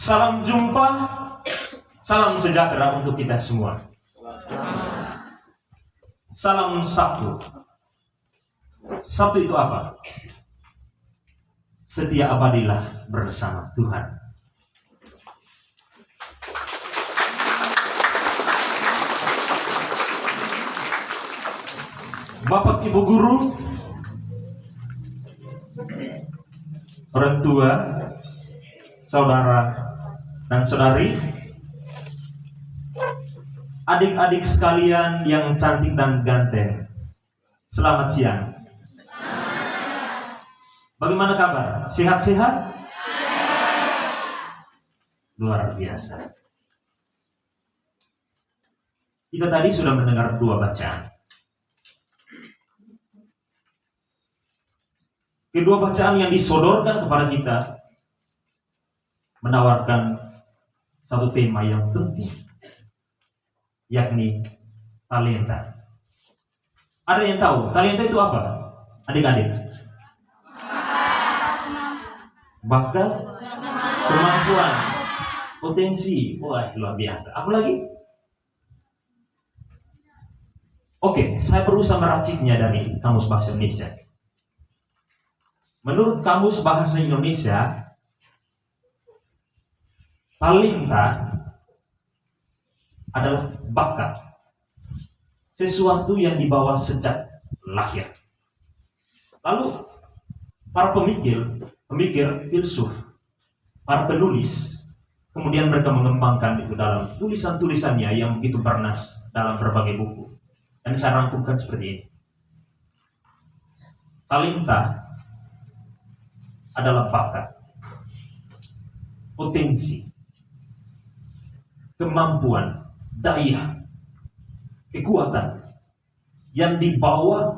Salam jumpa, salam sejahtera untuk kita semua. Salam Sabtu. Sabtu itu apa? Setia abadilah bersama Tuhan. Bapak Ibu guru, orang tua, saudara dan saudari, adik-adik sekalian yang cantik dan ganteng, selamat siang. Bagaimana kabar? Sehat-sehat? Luar biasa. Kita tadi sudah mendengar dua bacaan. Kedua bacaan yang disodorkan kepada kita menawarkan satu tema yang penting, yakni talenta. Ada yang tahu talenta itu apa, adik-adik? Bakat, kemampuan, potensi. Wah, luar biasa. Apa lagi? Oke, saya berusaha meraciknya dari Kamus Bahasa Indonesia. Menurut Kamus Bahasa Indonesia, talenta adalah bakat, sesuatu yang dibawa sejak lahir. Lalu para pemikir, filsuf, para penulis, kemudian mereka mengembangkan itu dalam tulisan-tulisannya yang begitu bernas dalam berbagai buku. Dan saya rangkumkan seperti ini. Talenta adalah bakat, potensi, kemampuan, daya, kekuatan yang dibawa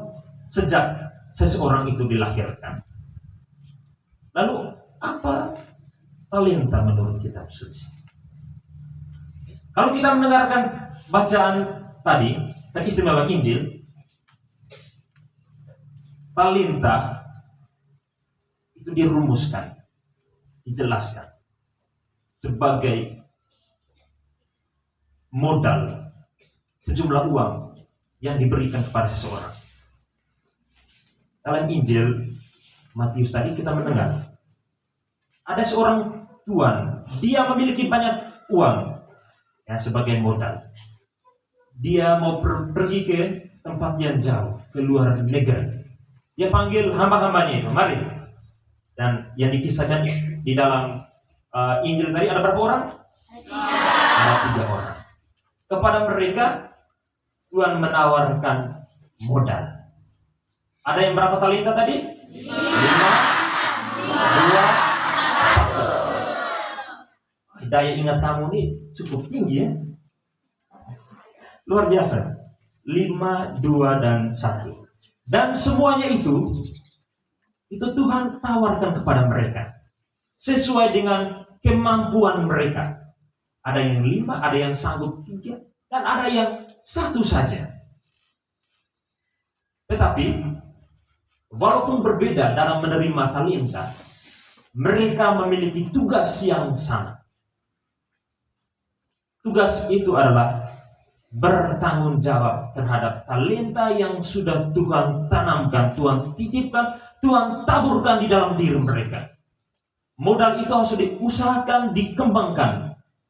sejak seseorang itu dilahirkan. Lalu apa talenta menurut kitab suci? Kalau kita mendengarkan bacaan tadi, teristimewa Injil, talenta itu dirumuskan, dijelaskan sebagai modal, sejumlah uang yang diberikan kepada seseorang. Dalam Injil Matius tadi kita mendengar ada seorang tuan, dia memiliki banyak uang ya, sebagai modal. Dia mau pergi ke tempat yang jauh, ke luar negeri. Dia panggil hamba-hambanya itu, mari. Dan yang dikisahkan di dalam Injil tadi ada berapa orang? Ada 3 orang. Kepada mereka Tuhan menawarkan modal. Ada yang berapa talenta tadi? 5, 2, 1. Daya ingat kamu ini cukup tinggi ya. Luar biasa. 5, 2, dan 1. Dan semuanya itu Tuhan tawarkan kepada mereka sesuai dengan kemampuan mereka. Ada yang 5, ada yang sanggup 3, dan ada yang 1 saja. Tetapi walaupun berbeda dalam menerima talenta, mereka memiliki tugas yang sama. Tugas itu adalah bertanggung jawab terhadap talenta yang sudah Tuhan tanamkan, Tuhan titipkan, Tuhan taburkan di dalam diri mereka. Modal itu harus diusahakan, dikembangkan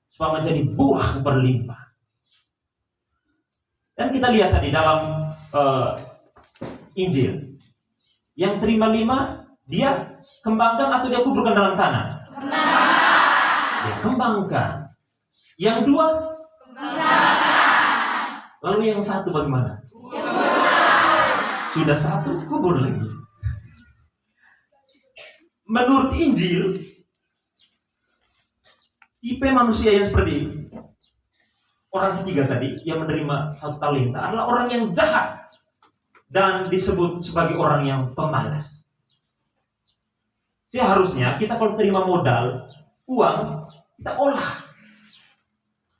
supaya menjadi buah berlimpah. Dan kita lihat tadi dalam Injil, yang terima 5, dia kembangkan atau dia kuburkan dalam tanah? Dia kembangkan. Yang 2, kembangkan. Lalu yang 1 bagaimana? Sudah 1, kubur lagi. Menurut Injil, tipe manusia yang seperti ini, orang ketiga tadi yang menerima 1 talenta adalah orang yang jahat dan disebut sebagai orang yang pemalas. Seharusnya kita kalau terima modal, uang, kita olah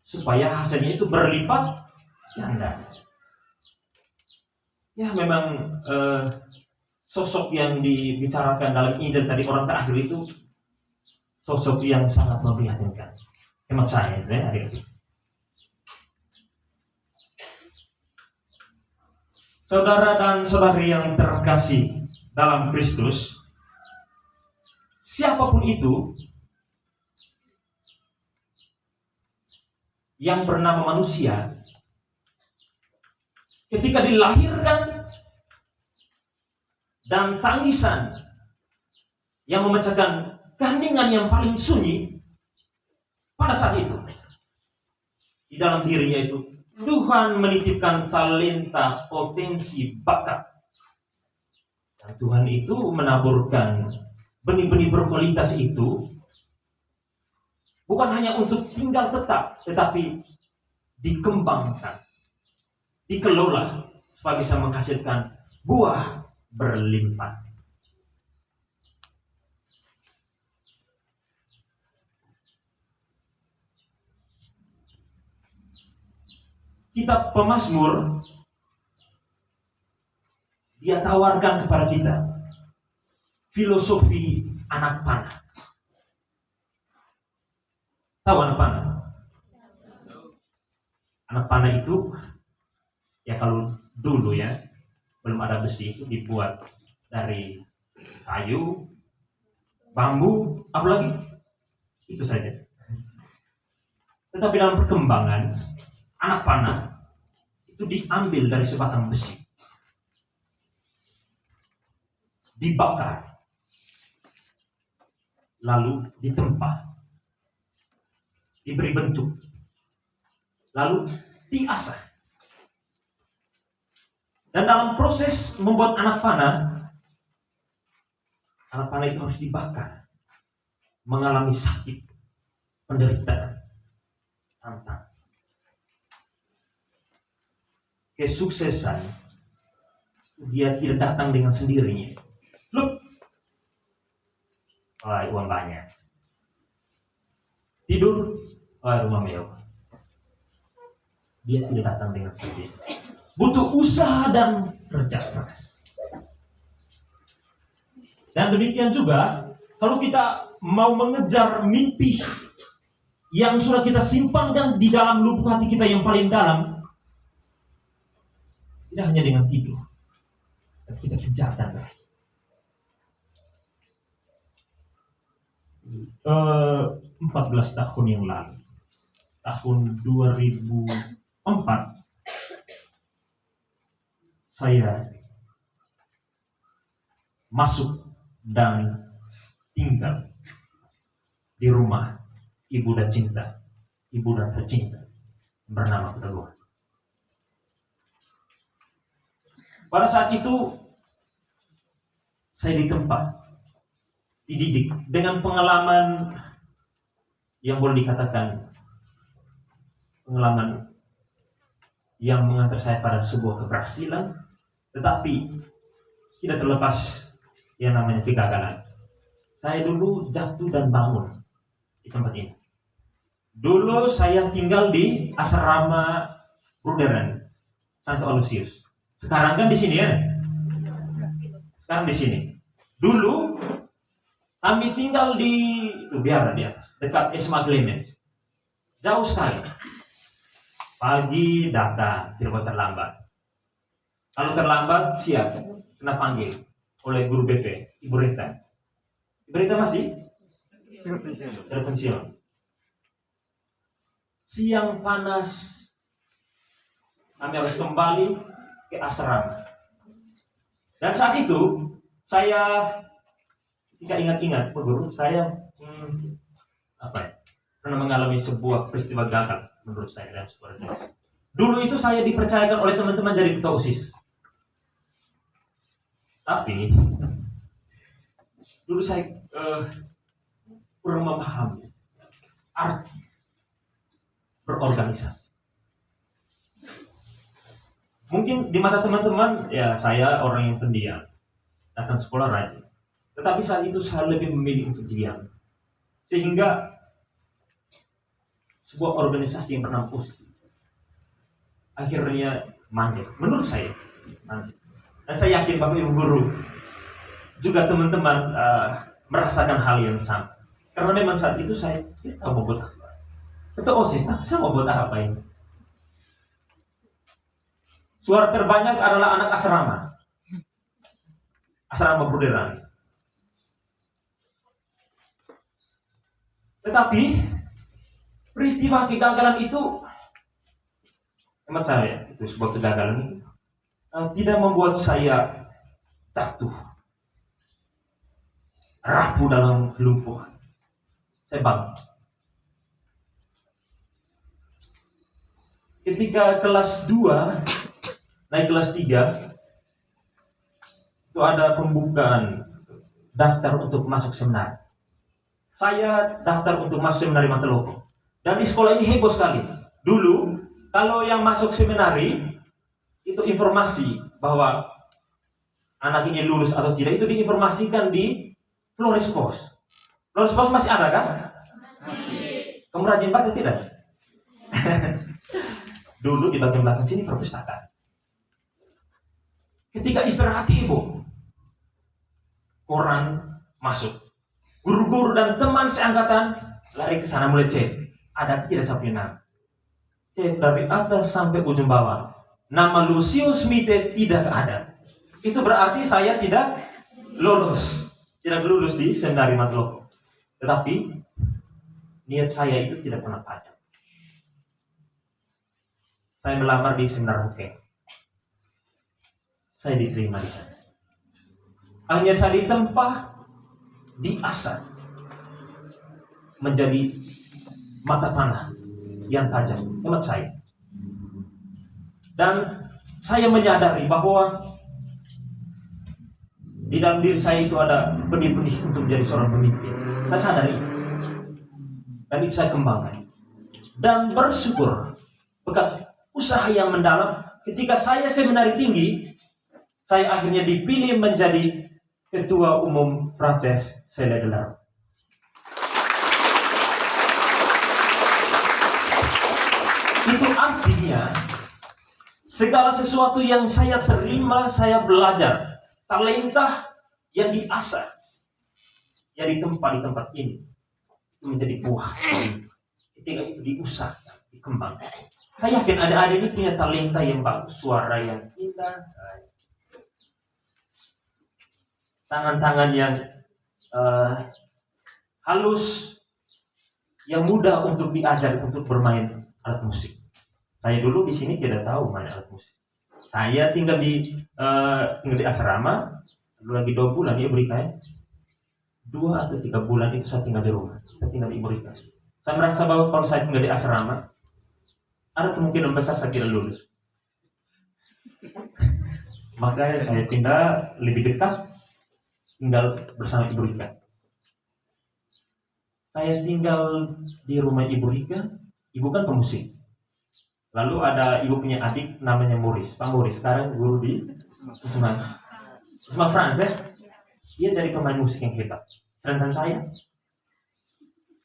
supaya hasilnya itu berlipat ganda. Ya memang sosok yang dibicarakan dalam Injil tadi, orang terakhir itu sosok yang sangat memprihatinkan. Hemat saya, adik-adik. Saudara dan saudari yang terkasih dalam Kristus, siapapun itu yang bernama manusia, ketika dilahirkan dan tangisan yang memecahkan keheningan yang paling sunyi pada saat itu, di dalam dirinya itu Tuhan menitipkan talenta, potensi, bakat. Dan Tuhan itu menaburkan benih-benih berkualitas itu bukan hanya untuk tinggal tetap, tetapi dikembangkan, dikelola supaya bisa menghasilkan buah berlimpah. Kitab Pemazmur, dia tawarkan kepada kita filosofi anak panah. Tahu anak panah? Anak panah itu, ya kalau dulu ya, belum ada besi, itu dibuat dari kayu, bambu, apalagi itu saja. Tetapi dalam perkembangan, anak panah itu diambil dari sebatang besi, dibakar, lalu ditempa, diberi bentuk, lalu diasah. Dan dalam proses membuat anak panah itu harus dibakar, mengalami sakit, penderitaan, tantangan. Kesuksesan dia tidak datang dengan sendirinya. Loh, uang banyak. Tidur, rumah mewah. Dia tidak datang dengan sendiri. Butuh usaha dan kerja keras. Dan demikian juga, kalau kita mau mengejar mimpi yang sudah kita simpankan di dalam lubuk hati kita yang paling dalam, tidak hanya dengan tidur, tapi kita kejar dan raih. 14 tahun yang lalu, tahun 2004, saya masuk dan tinggal di rumah ibu dan tercinta bernama Keteguhan. Pada saat itu saya dididik dengan pengalaman yang boleh dikatakan pengalaman yang mengantar saya pada sebuah keberhasilan, tetapi tidak terlepas yang namanya kegagalan. Saya dulu jatuh dan bangun di tempat ini. Dulu saya tinggal di asrama Bruderan Santo Aloysius. Sekarang kan di sini ya. Sekarang di sini. Dulu kami tinggal di Biara di atas, dekat Esma Clemens. Jauh sekali. Pagi datang, tidak terlambat. Kalau terlambat siap, kena panggil oleh guru BP, Ibu Rita. Ibu Rita masih? Terpensiun. Siang panas, kami harus kembali ke asrama. Dan saat itu saya tidak ingat-ingat, Pak Guru, saya pernah mengalami sebuah peristiwa gagal menurut saya dalam sebuah organisasi. Dulu itu saya dipercayakan oleh teman-teman dari ketua OSIS. Tapi dulu saya kurang memahami arti berorganisasi. Mungkin di mata teman-teman, ya saya orang yang pendiam, datang sekolah rajin. Tetapi saat itu saya lebih memilih untuk diam. Sehingga sebuah organisasi yang bernama OSIS akhirnya mandek, menurut saya mandek. Dan saya yakin Bapak Ibu Guru juga teman-teman merasakan hal yang sama. Karena memang saat itu saya tidak mau buat itu OSIS, saya mau buat apa ini? Suara terbanyak adalah anak asrama Bruderan. Tetapi peristiwa kegagalan itu, hemat saya, itu sebuah kegagalan tidak membuat saya jatuh, rapuh dalam kelumpuhan. Saya bangkit. Ketika kelas 2 naik kelas 3, itu ada pembukaan daftar untuk masuk seminar. Saya daftar untuk masuk seminari Mateloko. Dan di sekolah ini heboh sekali. Dulu, kalau yang masuk seminari, itu informasi bahwa anak ini lulus atau tidak, itu diinformasikan di Flores Pos. Flores Pos masih ada kan? Masih. Kamu rajin baca tidak? Dulu di bagian belakang sini perpustakaan. Ketika istirahat heboh, koran masuk. Guru-guru dan teman seangkatan lari ke sana mulai cek. Ada tidak sampai nama. Cek dari atas sampai ujung bawah. Nama Lucius Mite tidak ada. Itu berarti saya tidak lulus. Tidak lulus di seminari Mateloko. Tetapi niat saya itu tidak pernah padam. Saya melamar di seminar Hokeng. Saya diterima di sana. Akhirnya saya ditempa, diasah menjadi mata panah yang tajam, hemat saya. Dan saya menyadari bahwa di dalam diri saya itu ada benih-benih untuk menjadi seorang pemimpin. Saya sadari itu. Dan itu saya kembangkan. Dan bersyukur berkat usaha yang mendalam, ketika saya seminari tinggi, saya akhirnya dipilih menjadi Ketua Umum Frates Seledelar. Itu artinya segala sesuatu yang saya terima, saya belajar, talenta yang diasah, yang ditempa di tempat ini, itu menjadi buah. Ketika itu diusah, dikembangkan. Saya yakin adik-adik ini punya talenta yang bagus, suara yang indah, tangan-tangan yang halus, yang mudah untuk diajar untuk bermain alat musik. Saya dulu di sini tidak tahu main alat musik. Saya tinggal di asrama, dulu lagi 2 bulan di Ibu Rika. 2 atau 3 bulan itu saya tinggal di rumah, saya tinggal di Ibu Rika. Saya merasa bahwa kalau saya tinggal di asrama, ada kemungkinan besar saya tidak lulus. Makanya saya pindah lebih dekat, tinggal bersama Ibu Rika. Saya tinggal di rumah Ibu Rika. Ibu kan pemusik. Lalu ada ibu punya adik namanya Maurice. Pak Maurice sekarang guru di Wisma France. Dia jadi pemain musik yang hebat. Sedangkan saya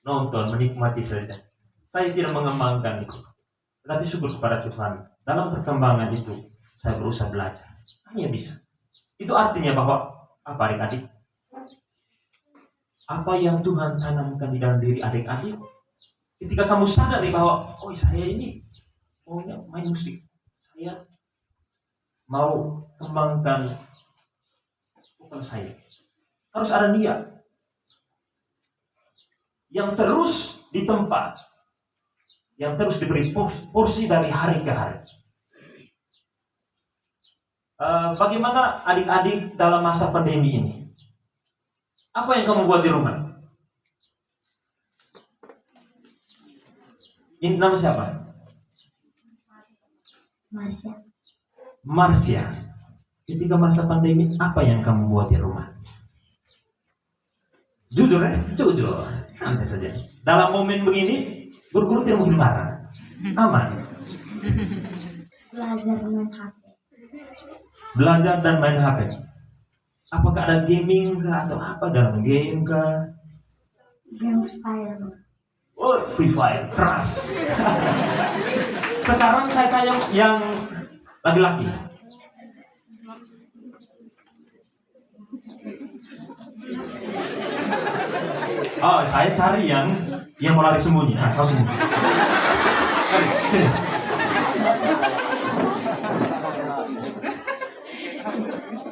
nonton, menikmati saja. Saya tidak mengembangkan itu. Tetapi syukur kepada Tuhan. Dalam perkembangan itu, saya berusaha belajar. Hanya bisa. Itu artinya bahwa, apa adik-adik? Apa yang Tuhan tanamkan di dalam diri adik-adik, ketika kamu sadari bahwa, oh saya ini maunya main musik. Saya mau kembangkan vokal saya. Harus ada niat yang terus ditempa, yang terus diberi porsi dari hari ke hari. Bagaimana adik-adik dalam masa pandemi ini? Apa yang kamu buat di rumah? Ini nama siapa? Marsya. Ketika masa pandemi, apa yang kamu buat di rumah? Jujur ya? Jujur. Santai saja. Dalam momen begini, guru-guru tidak mungkin marah. Aman. Belajar dan main HP. Apakah ada gaming kah atau apa dalam game kah? Game Fire. Oh, Free Fire, keras. Sekarang saya tanya yang laki-laki. Oh, saya cari yang mau lari sembunyi. Nah, kau sembunyi. Cari.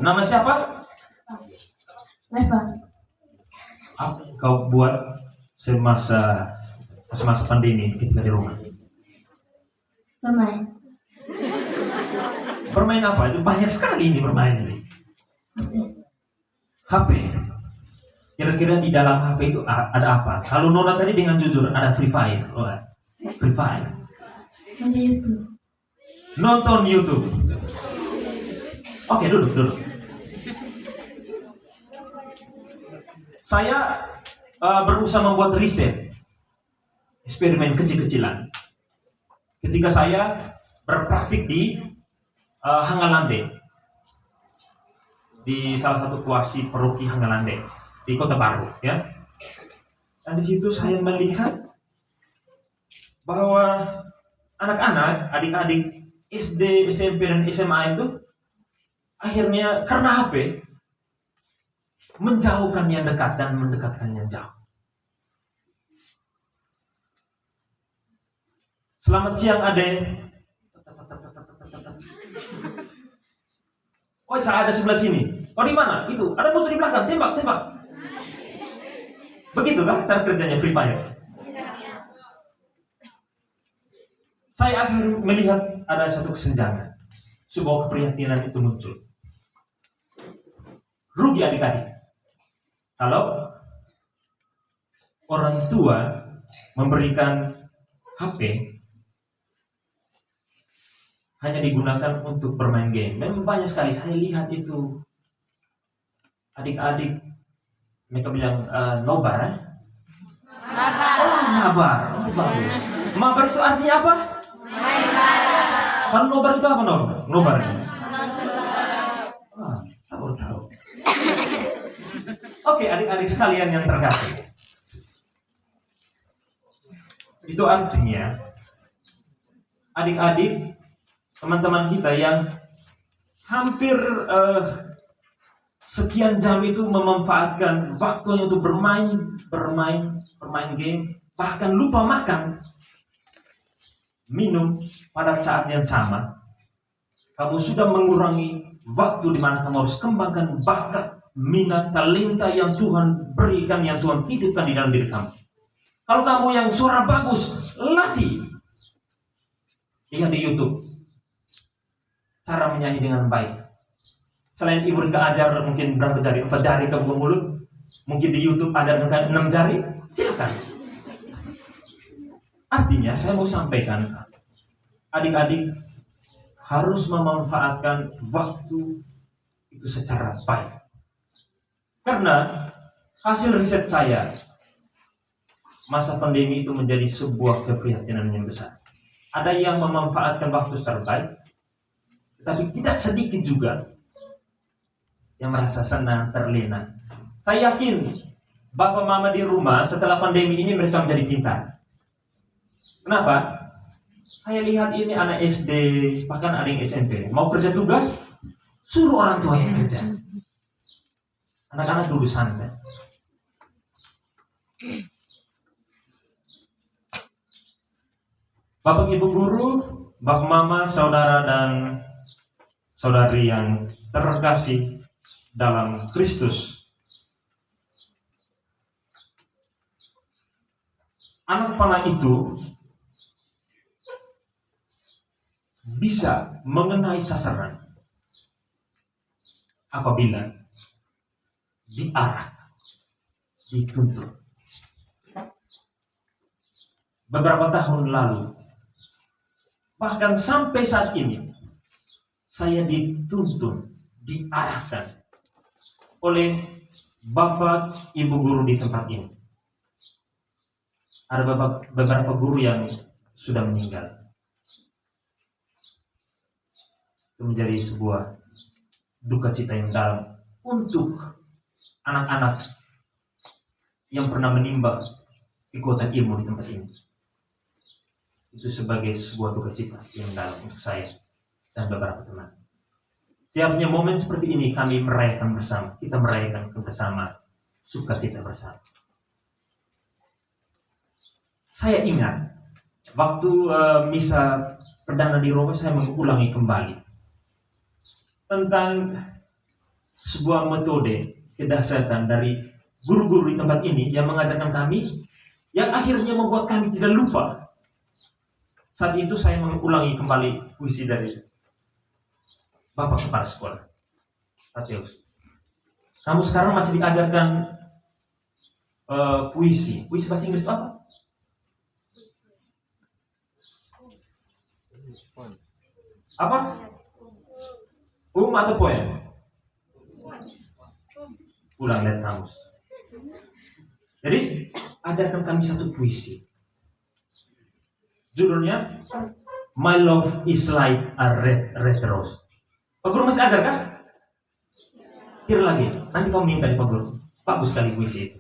Nama siapa? Leva. Apa kau buat semasa pandemi ketika di rumah? Bermain. Bermain apa? Itu banyak sekali ini bermain ini. HP. Kira-kira di dalam HP itu ada apa? Kalau Nona tadi dengan jujur ada Free Fire. Oh, Free Fire. Main YouTube. Nonton YouTube. Oke, duduk. Saya berusaha membuat riset, eksperimen kecil-kecilan. Ketika saya berpraktik di Hangalande, di salah satu kuasi paroki Hangalande di Kota Baru, ya. Dan di situ saya melihat bahwa anak-anak, adik-adik SD, SMP, dan SMA itu akhirnya karena HP menjauhkan yang dekat dan mendekatkan yang jauh. Selamat siang, Ade. Oh, saya ada sebelah sini. Oh, di mana? Itu. Ada musuh di belakang. Tembak. Begitu kan cara kerjanya Free Fire? Saya akhirnya melihat ada satu kesenjangan. Sebuah keprihatinan itu muncul. Rugi adik-adik kalau orang tua memberikan HP hanya digunakan untuk bermain game. Memang banyak sekali saya lihat itu adik-adik mereka bilang nobar. Oh, mabar. Oh, bagus. Mabar itu artinya apa? Kalau nobar itu apa nobar? Nobar. Saya baru tahu. Oke, adik-adik sekalian yang terkasih. Itu artinya adik-adik teman-teman kita yang hampir sekian jam itu memanfaatkan waktunya untuk bermain game, bahkan lupa makan, minum pada saat yang sama. Kamu sudah mengurangi waktu di mana kamu harus kembangkan bakat, minat, talenta yang Tuhan berikan, yang Tuhan titipkan di dalam diri kamu. Kalau kamu yang suara bagus, latih. Lihat di YouTube cara menyanyi dengan baik. Selain ibu Rika ajar mungkin berapa jari, 4 jari ke buka mulut, mungkin di YouTube ajar dengan 6 jari, silakan. Artinya saya mau sampaikan, adik-adik harus memanfaatkan waktu itu secara baik. Karena hasil riset saya, masa pandemi itu menjadi sebuah keprihatinan yang besar. Ada yang memanfaatkan waktu secara baik, tetapi tidak sedikit juga yang merasa senang, terlena. Saya yakin bapak mama di rumah setelah pandemi ini mereka menjadi pintar. Kenapa? Saya lihat ini anak SD, bahkan ada yang SMP. Mau kerja tugas, suruh orang tua yang kerja. Anak-anak dulu santai. Bapak ibu guru, bapak mama, saudara dan saudari yang terkasih dalam Kristus. Anak panah itu bisa mengenai sasaran apabila diarah, dituntun. Beberapa tahun lalu, bahkan sampai saat ini, saya dituntun, diarahkan oleh bapak ibu guru di tempat ini. Ada beberapa guru yang sudah meninggal. Itu menjadi sebuah duka cita yang dalam untuk anak-anak yang pernah menimba kekuatan ilmu di tempat ini. Itu sebagai sebuah duka cita yang dalam untuk saya dan beberapa teman. Setiapnya momen seperti ini kami merayakan bersama. Kita merayakan bersama sukacita bersama. Saya ingat waktu misa perdana di Roma, saya mengulangi kembali tentang sebuah metode kedahsyatan dari guru-guru di tempat ini yang mengajarkan kami, yang akhirnya membuat kami tidak lupa. Saat itu saya mengulangi kembali puisi dari Bapak Kepala Sekolah Tateus. Kamu sekarang masih diajarkan puisi bahasa Inggris apa? Apa? Atau poem? Ulang lihat kamus. Jadi ajarkan kami satu puisi. Judulnya My Love is Like a Red Rose. Pak Guru masih ajar kan? Kira lagi. Nanti kamu minta di Pak Guru. Bagus sekali puisi itu.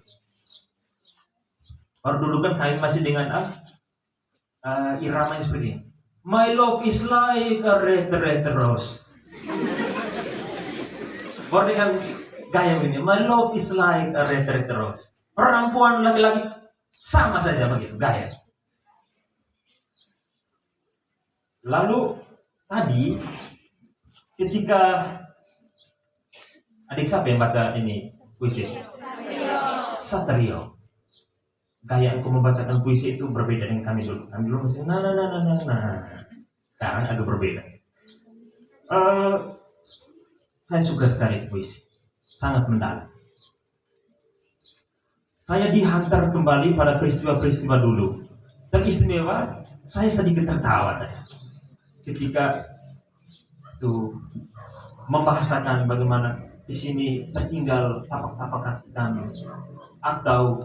Baru dulu kan kami masih dengan irama yang seperti ini. My love is like a red rose. Baru dengan gaya ini. My love is like a red rose. Perempuan laki-laki sama saja begitu gaya. Lalu tadi ketika adik siapa yang baca ini puisi? Satrio. Gaya aku membacakan puisi itu berbeda dengan kami dulu. Kami dulu mesti nah. Sekarang agak berbeda. Saya suka sekali puisi, sangat mendalam. Saya dihantar kembali pada peristiwa-peristiwa dulu. Teristimewa, saya sedikit tertawa tadi ketika itu membahasakan bagaimana di sini tertinggal tapak-tapak kaki kami, atau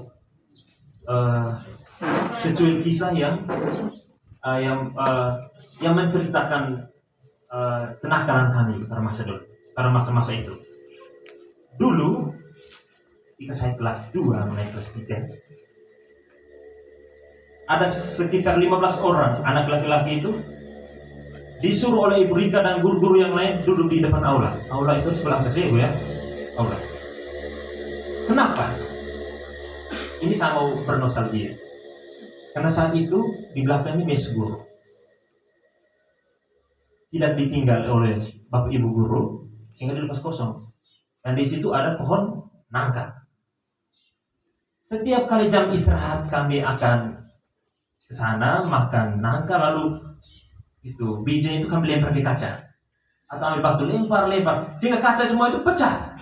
secuil kisah yang menceritakan kenakalan kami pada masa itu. Dulu ketika saya kelas 2 mulai kelas 3, ada sekitar 15 orang anak laki-laki itu disuruh oleh Ibu Rika dan guru-guru yang lain duduk di depan aula. Aula itu di sebelah saya, Bu ya. Aula. Kenapa? Ini saya mau bernostalgia. Karena saat itu di belakang ini mes guru. Tidak ditinggal oleh Bapak Ibu guru, sehingga dilepas kosong. Dan di situ ada pohon nangka. Setiap kali jam istirahat kami akan ke sana makan nangka, lalu itu bijinya itu kami lempar di kaca. Atau ambil batu lempar sehingga kaca semua itu pecah.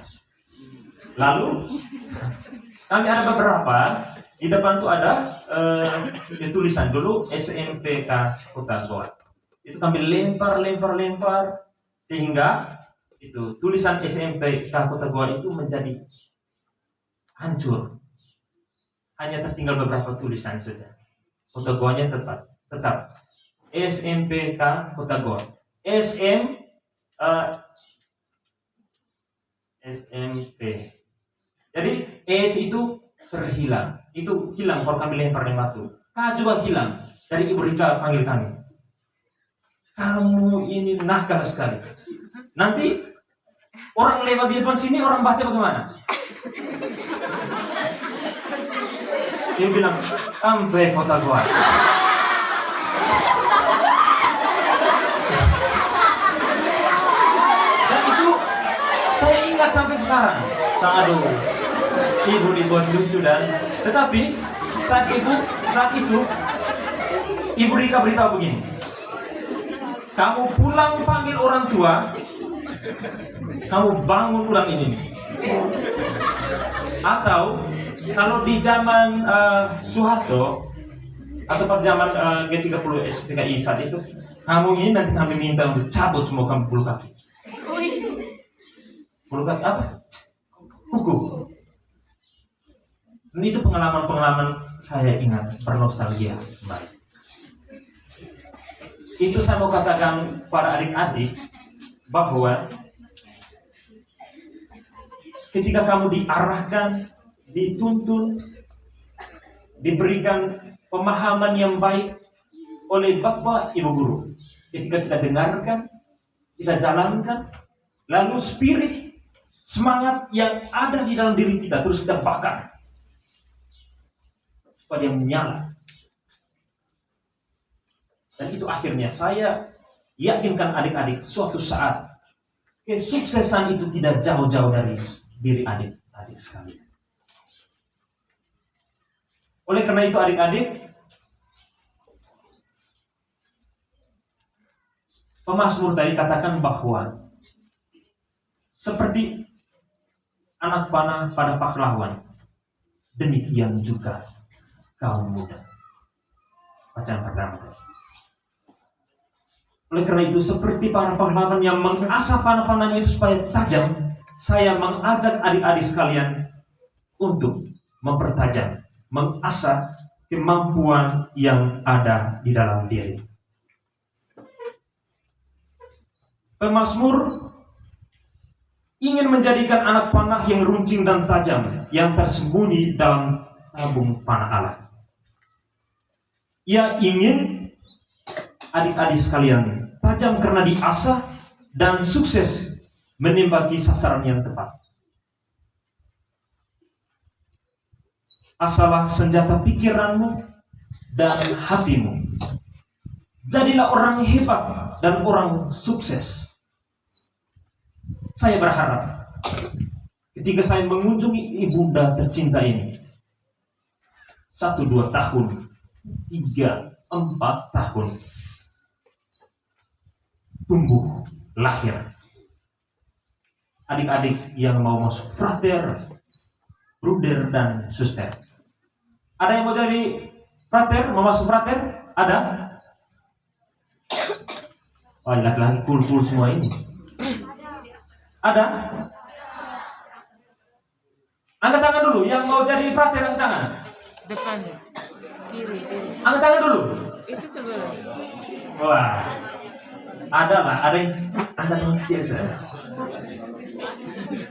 Lalu kami ada beberapa di depan tuh ada tulisan dulu SMPK Kota Goa. Itu kami lempar sehingga itu tulisan SMPK Kota Goa itu menjadi hancur. Hanya tertinggal beberapa tulisan saja. Kota Goanya tetap SMPK Kota Goa. SMP. Jadi S itu terhilang. Itu hilang kalau kami lempar dengan batu. K juga hilang. Dari Ibu Rika panggil kami. Kamu ini nakal sekali. Nanti orang lewat di depan sini, orang baca bagaimana? Dia bilang, sampai Kota Goa. Dan itu saya ingat sampai sekarang. Aduh, ibu dibuat lucu tetapi saat itu Ibu Rika beritahu begini, kamu pulang panggil orang tua, kamu bangun ulang ini. Atau kalau di zaman Soeharto atau pada zaman G30 SPKI saat itu, kamu ini nanti kami minta untuk cabut semua kamu bulu kaki. Bulu kaki apa? Kuku. Ini itu pengalaman saya ingat, bernostalgia kembali. Itu saya mau katakan para adik-adik bahwa ketika kamu diarahkan, dituntun, diberikan pemahaman yang baik oleh Bapak Ibu guru, ketika kita dengarkan, kita jalankan, lalu spirit semangat yang ada di dalam diri kita terus kita bakar supaya dia menyala. Dan itu akhirnya saya yakinkan adik-adik suatu saat kesuksesan itu tidak jauh-jauh dari diri adik-adik sekalian. Oleh karena itu adik-adik, pemazmur tadi katakan bahwa seperti anak panah pada pahlawan, demikian juga kaum muda. Bacaan pertama. Oleh karena itu, seperti para pahlawan yang mengasah panah-panahnya itu supaya tajam, saya mengajak adik-adik sekalian untuk mempertajam, mengasah kemampuan yang ada di dalam diri. Pemazmur ingin menjadikan anak panah yang runcing dan tajam yang tersembunyi dalam tabung panah Allah. Ia ingin adik-adik sekalian tajam karena diasah dan sukses menembaki sasaran yang tepat. Asalah senjata pikiranmu dan hatimu. Jadilah orang hebat dan orang sukses. Saya berharap ketika saya mengunjungi ibunda tercinta ini, 1-2 tahun, 3-4 tahun, tumbuh, lahir adik-adik yang mau masuk frater, bruder, dan suster. Ada yang mau jadi frater, mau masuk frater? Ada? Oh, laki-laki cool semua ini. Ada? Angkat tangan dulu, yang mau jadi frater, angkat tangan. Depan, kiri. Angkat tangan dulu. Itu sebelah. Wah, ada yang angkat tangan biasa.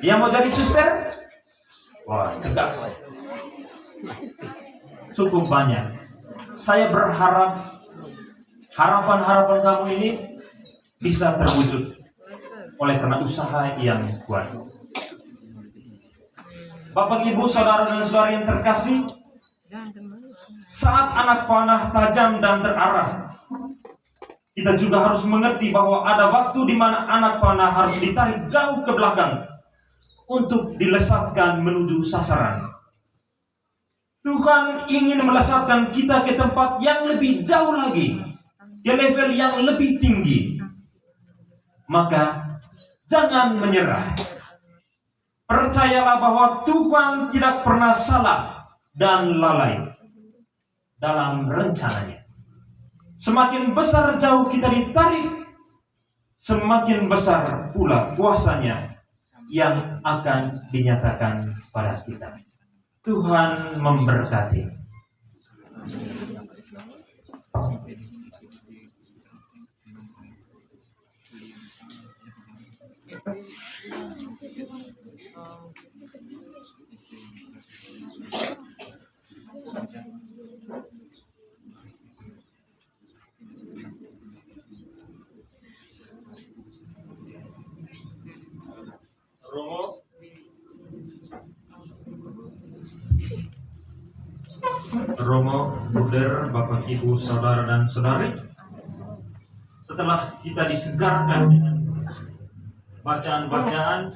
Yang mau jadi suster? Wah, tegak. Cukup banyak. Saya berharap harapan-harapan kamu ini bisa terwujud oleh karena usaha yang kuat. Bapak, Ibu, saudara dan saudari yang terkasih, saat anak panah tajam dan terarah, kita juga harus mengerti bahwa ada waktu di mana anak panah harus ditarik jauh ke belakang untuk dilesatkan menuju sasaran. Tuhan ingin melesatkan kita ke tempat yang lebih jauh lagi, ke level yang lebih tinggi. Maka jangan menyerah. Percayalah bahwa Tuhan tidak pernah salah dan lalai dalam rencananya. Semakin besar jauh kita ditarik, semakin besar pula kuasanya yang akan dinyatakan pada kita. Tuhan memberkati. Romo, Bruder, Bapak, Ibu, saudara dan saudari, setelah kita disegarkan dengan bacaan-bacaan